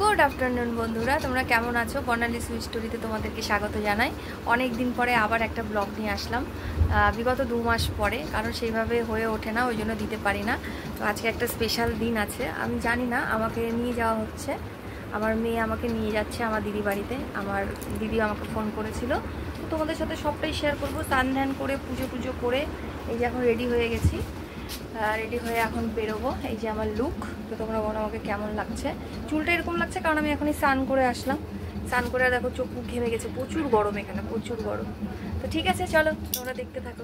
Good afternoon বন্ধুরা, তোমরা কেমন আছো? বর্ণালী সুইট স্টোরিতে তোমাদেরকে স্বাগত জানাই। অনেক দিন পরে আবার একটা ব্লগ নিয়ে আসলাম, বিগত 2 মাস পরে, কারণ সেইভাবে হয়ে ওঠে না, ওই জন্য দিতে পারি না। তো আজকে একটা স্পেশাল দিন আছে, আমি জানি না, আমাকে নিয়ে যাওয়া হচ্ছে, আমার মেয়ে আমাকে নিয়ে যাচ্ছে আমার দিদি বাড়িতে। আমার দিদি আমাকে ফোন করেছিল, তো তোমাদের সাথে সবটাই শেয়ার করবো। স্নান ধ্যান করে পুজো করে এই যে এখন রেডি হয়ে গেছি, রেডি হয়ে এখন বেরোবো। এই যে আমার লুক, তো তোমরা বলো আমাকে কেমন লাগছে। চুলটা এরকম লাগছে কারণ আমি এখনই স্নান করে আসলাম। স্নান করে দেখো চোখ মুখ ঘেমে গেছে, প্রচুর গরম এখানে, প্রচুর গরম। তো ঠিক আছে, চলো তোমরা দেখতে থাকো।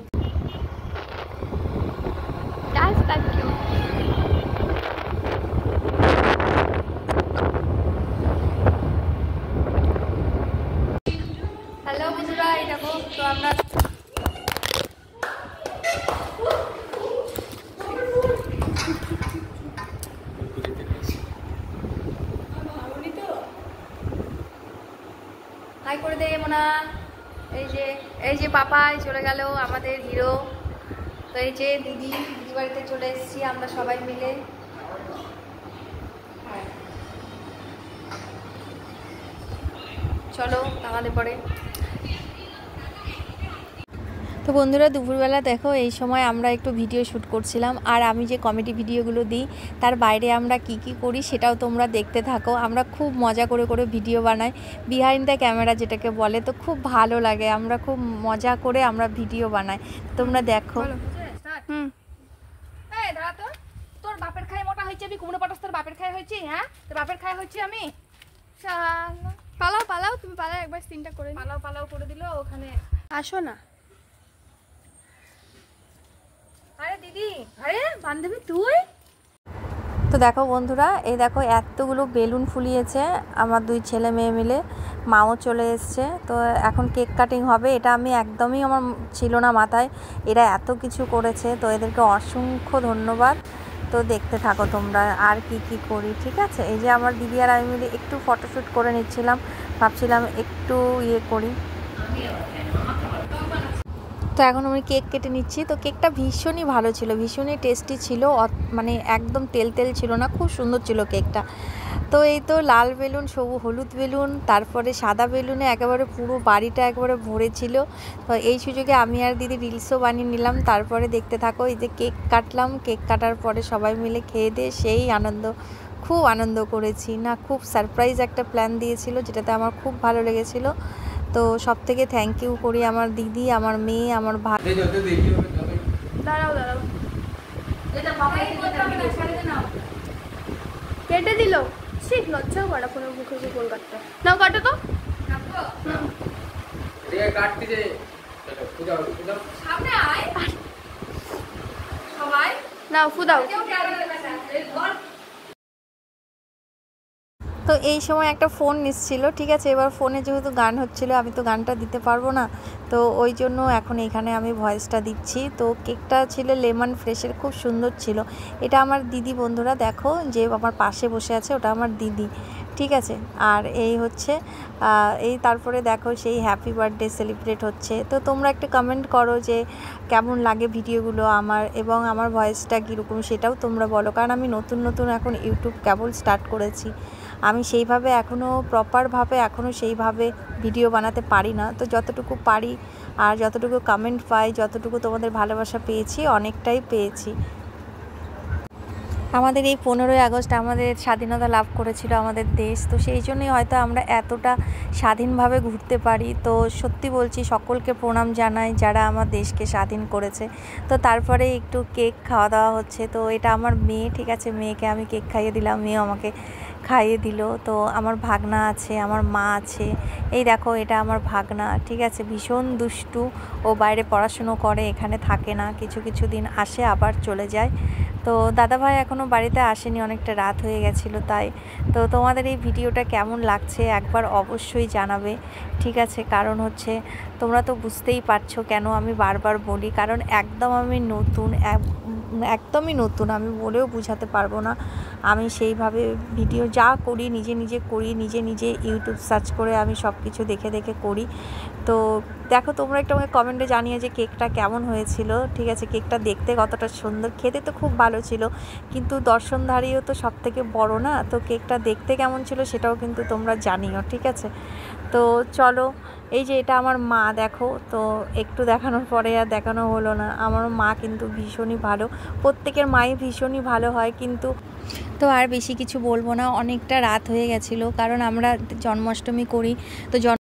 হ্যালো বন্ধুরা, এই দেখো, তো আমরা হাই করে দেয় মোনা। এই যে পাপাই চলে গেল, আমাদের হিরো। তো এই যে দিদি বাড়িতে চলে এসেছি আমরা সবাই মিলে। চলো তাহলে পরে। তো বন্ধুরা, দুপুরবেলা দেখো এই সময় আমরা একটু ভিডিও শ্যুট করছিলাম, আর আমি যে কমেডি ভিডিওগুলো দিই তার বাইরে আমরা কি করি সেটাও তোমরা দেখতে থাকো। আমরা খুব মজা করে ভিডিও বানাই, বিহাইন্ড দ্য ক্যামেরা যেটাকে বলে। তো খুব ভালো লাগে, আমরা খুব মজা করে আমরা ভিডিও বানাই, তোমরা দেখো। তোর বাপের খাই মোটা হয়েছে, আমি কুমড়ো পটাশ তোর বাপের খাই হয়েছি। হ্যাঁ, তোর বাপের খাই হয়েছি আমি। পালাও তুমি পালাও, একবার সিনটা করে পালাও করে দিল ওখানে। আসো না। আরে দিদি, আরে বান্ধবী তুই। তো দেখো বন্ধুরা, এই দেখো এতগুলো বেলুন ফুলিয়েছে আমার 2 ছেলে মেয়ে মিলে, মাও চলে এসছে। তো এখন কেক কাটিং হবে, এটা আমি একদমই আমার ছিল না মাথায়, এরা এত কিছু করেছে, তো এদেরকে অসংখ্য ধন্যবাদ। তো দেখতে থাকো তোমরা আর কি করি, ঠিক আছে। এই যে আমার দিদি আর আমি মিলে একটু ফটোশ্যুট করে নিচ্ছিলাম, ভাবছিলাম একটু করি। তো এখন আমি কেক কেটে নিচ্ছি। তো কেকটা ভীষণই ভালো ছিল, ভীষণই টেস্টি ছিল, মানে একদম তেল ছিল না, খুব সুন্দর ছিল কেকটা। তো এই তো লাল বেলুন, হলুদ বেলুন, তারপরে সাদা বেলুনে একেবারে পুরো বাড়িটা একেবারে ভরেছিল। তো এই সুযোগে আমি আর দিদি রিলসও বানিয়ে নিলাম। তারপরে দেখতে থাকো, এই যে কেক কাটলাম, কেক কাটার পরে সবাই মিলে খেয়ে দিয়ে সেই খুব আনন্দ করেছি না। খুব সারপ্রাইজ একটা প্ল্যান দিয়েছিল, যেটাতে আমার খুব ভালো লেগেছিলো। তো সব থেকে থ্যাংক ইউ করি আমার দিদি, আমার মেয়ে, আমার ভাই। দাঁড়াও কেটে দিল, ঠিক লজ্জাও করা ফোনের মুখে গোল কাটটা। নাও কাটো তো। নাও ফুদাও। তো এই সময় একটা ফোন নিচ্ছিল, ঠিক আছে। এবার ফোনে যেহেতু গান হচ্ছিল, আমি তো গানটা দিতে পারবো না, তো ওই জন্য এখন এখানে আমি ভয়েসটা দিচ্ছি। তো কেকটা ছিল লেমন ফ্রেশের, খুব সুন্দর ছিল। এটা আমার দিদি বন্ধুরা, দেখো যে আমার পাশে বসে আছে, ওটা আমার দিদি, ঠিক আছে। আর এই হচ্ছে তারপরে দেখো সেই হ্যাপি বার্থডে সেলিব্রেট হচ্ছে। তো তোমরা একটা কমেন্ট করো যে কেমন লাগে ভিডিওগুলো আমার, এবং আমার ভয়েসটা কীরকম সেটাও তোমরা বলো, কারণ আমি নতুন এখন ইউটিউব কেবল স্টার্ট করেছি, আমি সেইভাবে এখনও প্রপারভাবে সেইভাবে ভিডিও বানাতে পারি না। তো যতটুকু পারি আর যতটুকু কমেন্ট পাই, যতটুকু তোমাদের ভালোবাসা পেয়েছি, অনেকটাই পেয়েছি। আমাদের এই 15ই আগস্ট আমাদের স্বাধীনতা লাভ করেছিল আমাদের দেশ, তো সেই জন্যই হয়তো আমরা এতটা স্বাধীনভাবে ঘুরতে পারি। তো সত্যি বলছি, সকলকে প্রণাম জানাই যারা আমার দেশকে স্বাধীন করেছে। তো তারপরে একটু কেক খাওয়া দাওয়া হচ্ছে। তো এটা আমার মেয়ে, ঠিক আছে, মেয়েকে আমি কেক খাইয়ে দিলাম, মেয়েও আমাকে খাইয়ে দিল। তো আমার ভাগনা আছে, আমার মা আছে, এই দেখো এটা আমার ভাগনা, ঠিক আছে, ভীষণ দুষ্টু। ও বাইরে পড়াশুনো করে, এখানে থাকে না, কিছু দিন আসে আবার চলে যায়। তো দাদাভাই এখনও বাড়িতে আসেনি, অনেকটা রাত হয়ে গেছিলো তাই। তো তোমাদের এই ভিডিওটা কেমন লাগছে একবার অবশ্যই জানাবে, ঠিক আছে। কারণ হচ্ছে তোমরা তো বুঝতেই পারছো কেন আমি বারবার বলি, কারণ একদম আমি নতুন, একদমই নতুন, আমি বলেও বোঝাতে পারবো না। আমি সেইভাবে ভিডিও যা করি নিজে নিজে করি, নিজে নিজে ইউটিউব সার্চ করে আমি সব কিছু দেখে দেখে করি। তো দেখো তোমরা একটু আমাকে কমেন্টে জানিয়ে যে কেকটা কেমন হয়েছিল। ঠিক আছে, কেকটা দেখতে কতটা সুন্দর, খেতে তো খুব ভালো ছিল, কিন্তু দর্শনধারীও তো সব থেকে বড় না, তো কেকটা দেখতে কেমন ছিল সেটাও কিন্তু তোমরা জানিও। ঠিক আছে, তো চলো, এই যে এটা আমার মা, দেখো তো একটু দেখানোর পরে আর দেখানো হলো না। আমার মা কিন্তু ভীষণই ভালো, প্রত্যেকের মাই ভীষণই ভালো হয়, কিন্তু তো আর বেশি কিছু বলবো না, অনেকটা রাত হয়ে গেছিলো, কারণ আমরা জন্মাষ্টমী করি, তো